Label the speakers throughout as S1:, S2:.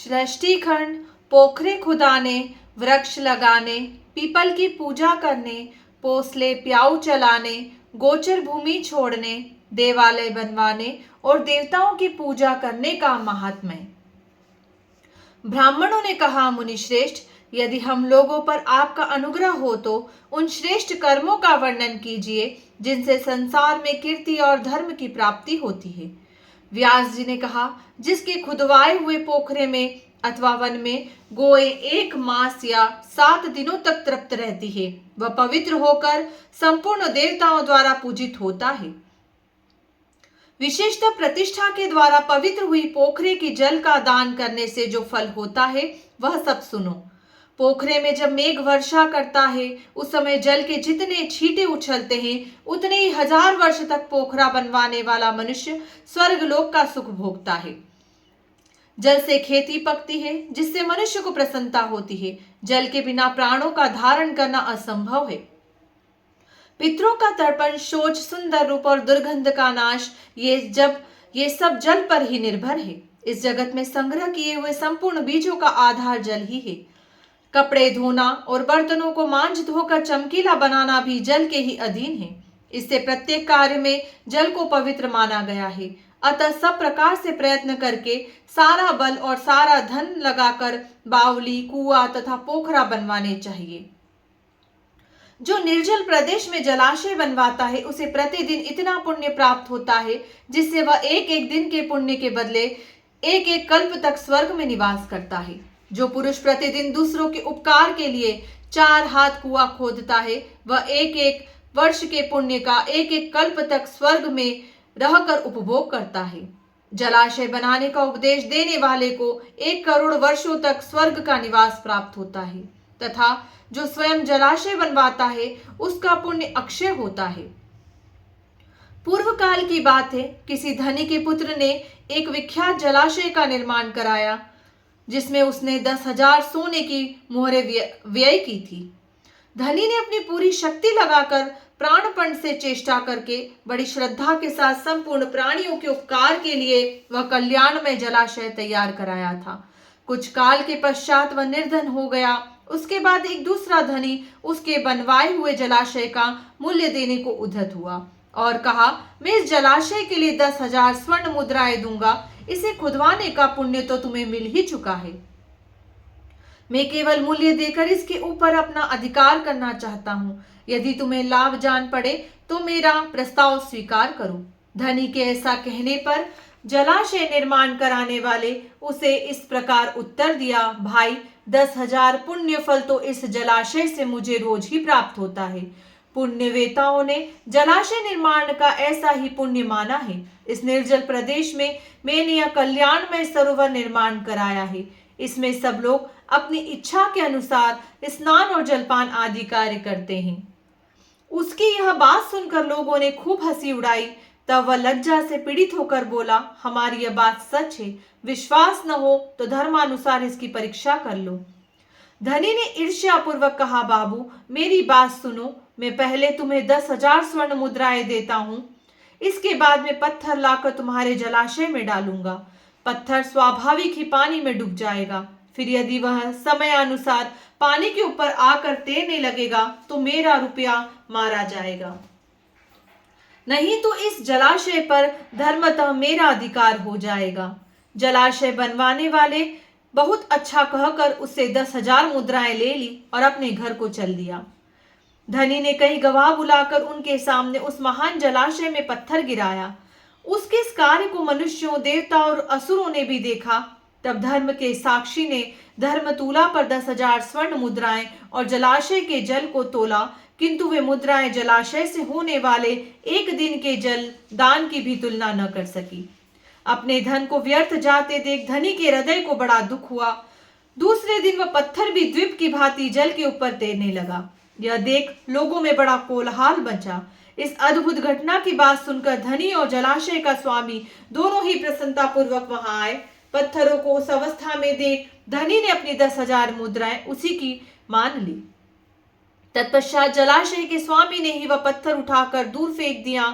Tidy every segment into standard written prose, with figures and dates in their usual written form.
S1: सृष्टि खंड, पोखरे खुदाने, वृक्ष लगाने, पीपल की पूजा करने, पोसले प्याऊ चलाने, गोचर भूमि छोड़ने, देवालय बनवाने और देवताओं की पूजा करने का महात्म्य। ब्राह्मणों ने कहा, मुनि श्रेष्ठ, यदि हम लोगों पर आपका अनुग्रह हो तो उन श्रेष्ठ कर्मों का वर्णन कीजिए जिनसे संसार में कीर्ति और धर्म की प्राप्ति होती है। व्यास जी ने कहा, जिसके खुदवाए हुए पोखरे में अथवा वन में गोए 1 मास या 7 दिनों तक तृप्त रहती है, वह पवित्र होकर संपूर्ण देवताओं द्वारा पूजित होता है। विशेषतः प्रतिष्ठा के द्वारा पवित्र हुई पोखरे की जल का दान करने से जो फल होता है वह सब सुनो। पोखरे में जब मेघ वर्षा करता है उस समय जल के जितने छींटे उछलते हैं उतने ही 1000 वर्ष तक पोखरा बनवाने वाला मनुष्य स्वर्गलोक का सुख भोगता है। जल से खेती पकती है जिससे मनुष्य को प्रसन्नता होती है। जल के बिना प्राणों का धारण करना असंभव है। पितरों का तर्पण, शौच, सुंदर रूप और दुर्गंध का नाश, ये सब जल पर ही निर्भर है। इस जगत में संग्रह किए हुए संपूर्ण बीजों का आधार जल ही है। कपड़े धोना और बर्तनों को मांझ धोकर चमकीला बनाना भी जल के ही अधीन है। इससे प्रत्येक कार्य में जल को पवित्र माना गया है। अतः सब प्रकार से प्रयत्न करके सारा बल और सारा धन लगाकर बावली, कुआं तथा पोखरा बनवाने चाहिए। जो निर्जल प्रदेश में जलाशय बनवाता है उसे प्रतिदिन इतना पुण्य प्राप्त होता है जिससे वह एक एक दिन के पुण्य के बदले एक एक कल्प तक स्वर्ग में निवास करता है। जो पुरुष प्रतिदिन दूसरों के उपकार के लिए 4 हाथ कुआं खोदता है वह एक एक वर्ष के पुण्य का एक एक कल्प तक स्वर्ग में रहकर उपभोग करता है। जलाशय बनाने का उपदेश देने वाले को 1 करोड़ वर्षों तक स्वर्ग का निवास प्राप्त होता है तथा जो स्वयं जलाशय बनवाता है उसका पुण्य अक्षय होता है। पूर्व काल की बात है, किसी धनी के पुत्र ने एक विख्यात जलाशय का निर्माण कराया जिसमें उसने 10,000 सोने की मोहरें व्यय की थी। धनी ने अपनी पूरी शक्ति लगाकर प्राणपण से चेष्टा करके बड़ी श्रद्धा के साथ संपूर्ण प्राणियों के उपकार के लिए वह कल्याणमय जलाशय तैयार कराया था। कुछ काल के पश्चात वह निर्धन हो गया। उसके बाद एक दूसरा धनी उसके बनवाए हुए जलाशय का मूल्य देने को उद्धत हुआ और कहा, मैं इस जलाशय के लिए 10,000 स्वर्ण मुद्राएं दूंगा। इसे खुदवाने का पुण्य तो तुम्हें मिल ही चुका है। मैं केवल मूल्य देकर इसके ऊपर अपना अधिकार करना चाहता हूँ। यदि तुम्हें लाभ जान पड़े तो मेरा प्रस्ताव स्वीकार करो। धनी के ऐसा कहने पर जलाशय निर्माण कराने वाले उसे इस प्रकार उत्तर दिया, भाई 10,000 पुण्य फल तो इस जलाशय से मुझे रोज ही प्राप्त होता है। पुण्यवेताओं ने जलाशय निर्माण का ऐसा ही पुण्य माना है। इस निर्जल प्रदेश में मैंने यह कल्याणमय सरोवर निर्माण कराया है। इसमें सब लोग अपनी इच्छा के अनुसार स्नान और जलपान आदि कार्य करते हैं। उसकी यह बात सुनकर लोगों ने खूब हंसी उड़ाई। तब वह लज्जा से पीड़ित होकर बोला, हमारी यह बात सच है। विश्वास न हो तो धर्मानुसार इसकी परीक्षा कर लो। धनी ने ईर्ष्यापूर्वक कहा, बाबू मेरी बात सुनो। मैं पहले तुम्हें 10,000 स्वर्ण मुद्राएं देता हूं। इसके बाद में पत्थर लाकर तुम्हारे जलाशय में डालूंगा। पत्थर स्वाभाविक ही पानी में डूब जाएगा। फिर यदि वह समय अनुसार पानी के ऊपर आकर तैरने लगेगा तो मेरा रुपया मारा जाएगा, नहीं तो इस जलाशय पर धर्मतः मेरा अधिकार हो जाएगा। जलाशय बनवाने वाले बहुत अच्छा कहकर उससे 10,000 मुद्राएं ले ली और अपने घर को चल दिया। धनी ने कई गवाह बुलाकर उनके सामने उस महान जलाशय में पत्थर गिराया। उसके इस कार्य को मनुष्यों, देवता और असुरों ने भी देखा। तब धर्म के साक्षी ने धर्मतूला पर 10,000 स्वर्ण मुद्राएं और जलाशय के जल को तोला, किंतु वे मुद्राएं जलाशय से होने वाले एक दिन के जल दान की भी तुलना न कर सकी। अपने धन को व्यर्थ जाते देख धनी के हृदय को बड़ा दुख हुआ। दूसरे दिन वह पत्थर भी द्वीप की भांति जल के ऊपर तैरने लगा। यह देख लोगों में बड़ा कोलाहल मचा। इस अद्भुत घटना की बात सुनकर धनी और जलाशय का स्वामी दोनों ही प्रसन्नता पूर्वक वहां आए। पत्थरों को उस अवस्था में देख धनी ने अपनी 10,000 मुद्राएं उसी की मान ली। तत्पश्चात जलाशय के स्वामी ने ही वह पत्थर उठाकर दूर फेंक दिया।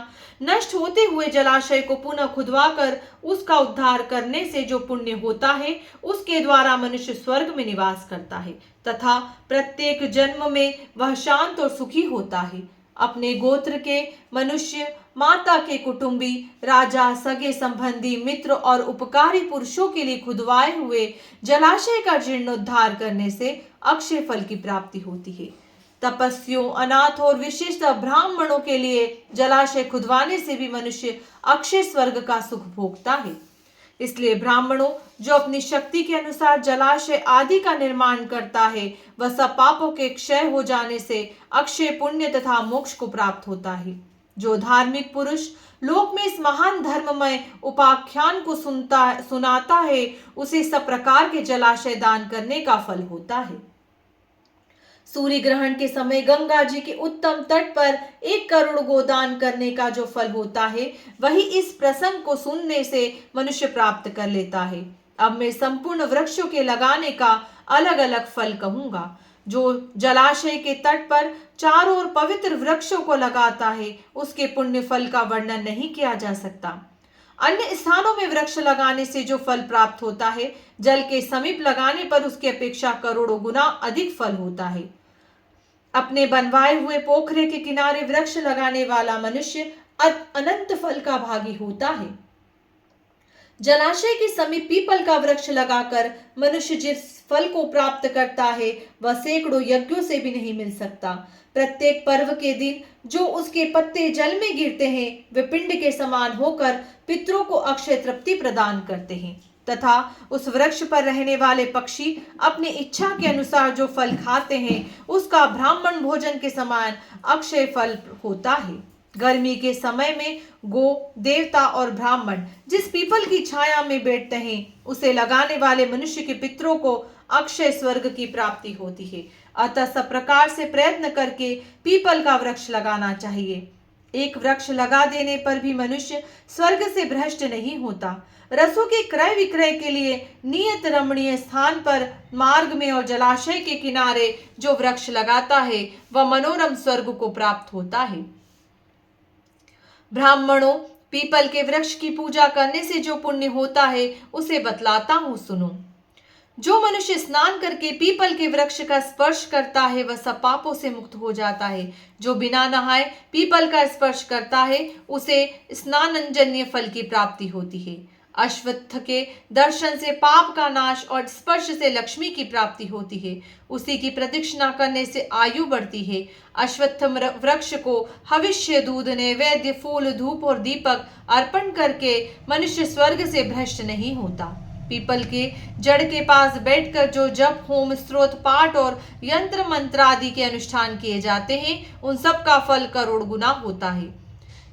S1: नष्ट होते हुए जलाशय को पुनः खुदवाकर उसका उद्धार करने से जो पुण्य होता है, उसके द्वारा मनुष्य स्वर्ग में निवास करता है तथा प्रत्येक जन्म में वह शांत और सुखी होता है। अपने गोत्र के मनुष्य, माता के कुटुंबी, राजा, सगे संबंधी, मित्र और उपकारी पुरुषों के लिए खुदवाए हुए जलाशय का जीर्णोद्धार करने से अक्षय फल की प्राप्ति होती है। तपस्वियों, अनाथ और विशेषतः ब्राह्मणों के लिए जलाशय खुदवाने से भी मनुष्य अक्षय स्वर्ग का सुख भोगता है। इसलिए ब्राह्मणों जो अपनी शक्ति के अनुसार जलाशय आदि का निर्माण करता है, वह सब पापों के क्षय हो जाने से अक्षय पुण्य तथा मोक्ष को प्राप्त होता है। जो धार्मिक पुरुष लोक में इस महान धर्ममय उपाख्यान को सुनाता है, उसे सब प्रकार के जलाशय दान करने का फल होता है। सूर्य ग्रहण के समय गंगा जी के उत्तम तट पर 1 करोड़ गोदान करने का जो फल होता है, वही इस प्रसंग को सुनने से मनुष्य प्राप्त कर लेता है। अब मैं संपूर्ण वृक्षों के लगाने का अलग अलग फल कहूंगा। जो जलाशय के तट पर चारों ओर पवित्र वृक्षों को लगाता है, उसके पुण्य फल का वर्णन नहीं किया जा सकता। अन्य स्थानों में वृक्ष लगाने से जो फल प्राप्त होता है, जल के समीप लगाने पर उसकी अपेक्षा करोड़ों गुना अधिक फल होता है। अपने बनवाए हुए पोखरे के किनारे वृक्ष लगाने वाला मनुष्य अनंत फल का भागी होता है। जलाशय के समीप पीपल का वृक्ष लगाकर मनुष्य जिस फल को प्राप्त करता है, वह सैकड़ों यज्ञों से भी नहीं मिल सकता। प्रत्येक पर्व के दिन जो उसके पत्ते जल में गिरते हैं, वे पिंड के समान होकर पितरों को अक्षय तृप्ति प्रदान करते हैं तथा उस वृक्ष पर रहने वाले पक्षी अपनी इच्छा के अनुसार जो फल खाते हैं, उसका ब्राह्मण भोजन के समान अक्षय फल होता है। गर्मी के समय में गो, देवता और ब्राह्मण जिस पीपल की छाया में बैठते हैं, उसे लगाने वाले मनुष्य के पितरों को अक्षय स्वर्ग की प्राप्ति होती है। अतः सब प्रकार से प्रयत्न करके पीपल का वृक्ष लगाना चाहिए। एक वृक्ष लगा देने पर भी मनुष्य स्वर्ग से भ्रष्ट नहीं होता। रसों के क्रय विक्रय के लिए नियत रमणीय स्थान पर, मार्ग में और जलाशय के किनारे जो वृक्ष लगाता है, वह मनोरम स्वर्ग को प्राप्त होता है। ब्राह्मणों, पीपल के वृक्ष की पूजा करने से जो पुण्य होता है, उसे बतलाता हूं, सुनो। जो मनुष्य स्नान करके पीपल के वृक्ष का स्पर्श करता है, वह सब पापों से मुक्त हो जाता है। जो बिना नहाए पीपल का स्पर्श करता है, उसे स्नानजन्य फल की प्राप्ति होती है। अश्वत्थ के दर्शन से पाप का नाश और स्पर्श से लक्ष्मी की प्राप्ति होती है। उसी की प्रदक्षिणा करने से आयु बढ़ती है। अश्वत्थ वृक्ष को हविष्य, दूध, नैवेद्य, फूल, धूप और दीपक अर्पण करके मनुष्य स्वर्ग से भ्रष्ट नहीं होता। पीपल के जड़ के पास बैठकर जो जप, होम, स्तोत्र, पाठ और यंत्र मंत्र आदि के अनुष्ठान किए जाते हैं, उन सब का फल करोड़ गुना होता है।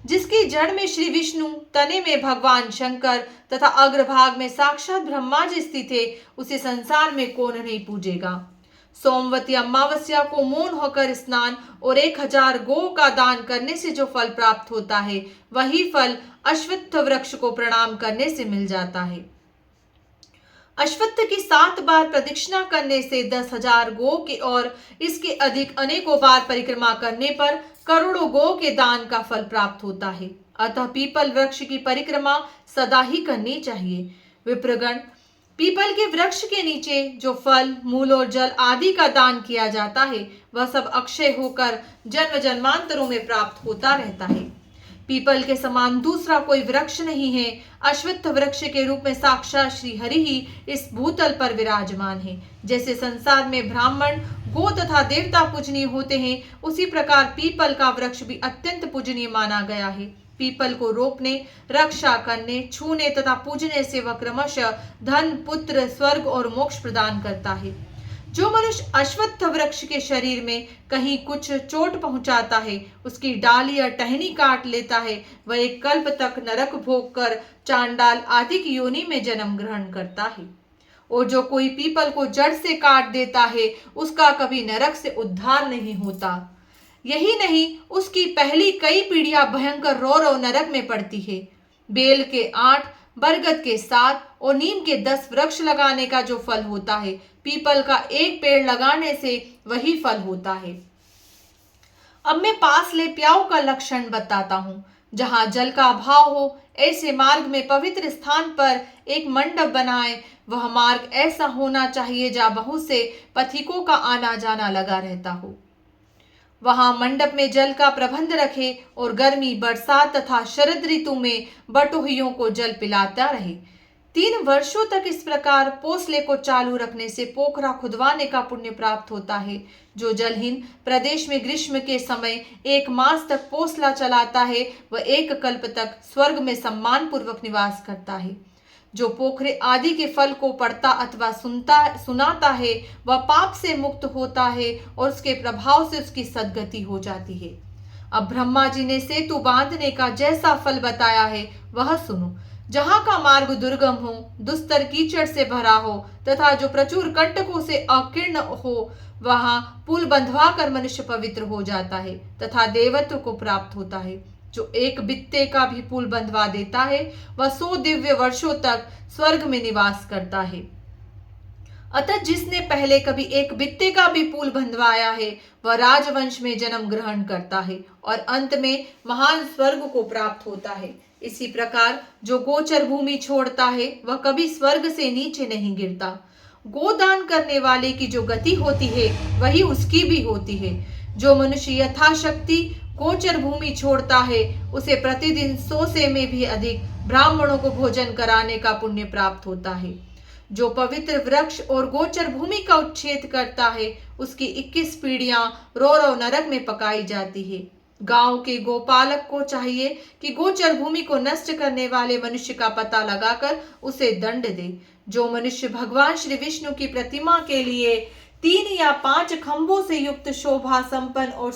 S1: जिसकी जड़ में श्री विष्णु, तने में भगवान शंकर तथा अग्रभाग में साक्षात ब्रह्मा जी स्थित है, उसे संसार में कौन नहीं पूजेगा। सोमवती अमावस्या को मौन होकर स्नान और 1000 गौ का दान करने से जो फल प्राप्त होता है, वही फल अश्वत्थ वृक्ष को प्रणाम करने से मिल जाता है। अश्वत्थ की 7 बार प्रदक्षिणा करने से 10,000 गो के और इसके अधिक अनेकों बार परिक्रमा करने पर करोड़ों गो के दान का फल प्राप्त होता है। अतः पीपल वृक्ष की परिक्रमा सदा ही करनी चाहिए। विप्रगण, पीपल के वृक्ष के नीचे जो फल, मूल और जल आदि का दान किया जाता है, वह सब अक्षय होकर जन्म जन्मांतरों में प्राप्त होता रहता है। पीपल के समान दूसरा कोई वृक्ष नहीं है। अश्वत्थ वृक्ष के रूप में साक्षात श्री हरि ही इस भूतल पर विराजमान है। जैसे संसार में ब्राह्मण, गो तथा देवता पूजनीय होते हैं, उसी प्रकार पीपल का वृक्ष भी अत्यंत पूजनीय माना गया है। पीपल को रोपने, रक्षा करने, छूने तथा पूजने से वह क्रमशः धन, पुत्र, स्वर्ग और मोक्ष प्रदान करता है। जो मनुष्य अश्वत्थ वृक्ष के शरीर में कहीं कुछ चोट पहुंचाता है, उसकी डाली या टहनी काट लेता है, वह एक कल्प तक नरक भोग कर चांडाल आदि की योनि में जन्म ग्रहण करता है। और जो कोई पीपल को जड़ से काट देता है, उसका कभी नरक से उद्धार नहीं होता। यही नहीं, उसकी पहली कई पीढ़ियां भयंकर रौरव नरक में पड़ती है। बेल के 8, बरगद के 7 और नीम के 10 वृक्ष लगाने का जो फल होता है, पीपल का एक पेड़ लगाने से वही फल होता है। अब मैं पास ले प्याऊ का लक्षण बताता हूँ। जहाँ जल का अभाव हो, ऐसे मार्ग में पवित्र स्थान पर एक मंडप बनाए। वह मार्ग ऐसा होना चाहिए जहाँ बहुत से पथिकों का आना जाना लगा रहता हो। वहां मंडप में जल का प्रबंध रखे और गर्मी, बरसात तथा शरद ऋतु में बटोहियों को जल पिलाता रहे। 3 वर्षों तक इस प्रकार पोसले को चालू रखने से पोखरा खुदवाने का पुण्य प्राप्त होता है। जो जलहीन प्रदेश में ग्रीष्म के समय 1 मास तक पोसला चलाता है, वह 1 कल्प तक स्वर्ग में सम्मान पूर्वक निवास करता है। जो पोखरे आदि के फल को पढ़ता अथवा सुनाता है, वह पाप से मुक्त होता है और उसके प्रभाव से उसकी सद्गति हो जाती है। अब ब्रह्मा जी ने सेतु बांधने का जैसा फल बताया है, वह सुनो। जहाँ का मार्ग दुर्गम हो, दुस्तर कीचड़ से भरा हो तथा जो प्रचुर कंटकों से अकीर्ण हो, वहां पुल बंधवा कर मनुष्य पवित्र हो जाता है तथा देवत्व को प्राप्त होता है। जो 1 बित्ते का भी पुल बंधवा देता है, वह 100 दिव्य वर्षों तक स्वर्ग में निवास करता है। अतः जिसने पहले कभी 1 बित्ते का भी पुल बंधवाया है, वह राजवंश में जन्म ग्रहण करता है और अंत में महान स्वर्ग को प्राप्त होता है। इसी प्रकार जो गोचर भूमि छोड़ता है, वह कभी स्वर्ग से नीचे नहीं गिरता। गोदान करने वाले की जो गति होती है, वही उसकी भी होती है। जो मनुष्य यथाशक्ति गोचर भूमि छोड़ता है, उसे प्रतिदिन 100 से में भी अधिक ब्राह्मणों को भोजन कराने का पुण्य प्राप्त होता है। जो पवित्र वृक्ष और गोचर भूमि का उच्छेद करता है, उसकी 21 पीढ़ियां रौरव नरक में पकाई जाती है। गांव के गोपालक को चाहिए कि गोचर भूमि को नष्ट करने वाले मनुष्य का पता लगाकर उसे दंड दे। जो मनुष्य भगवान श्री विष्णु की प्रतिमा के लिए 3 या 5 खंभों से युक्त शोभा संपन्न और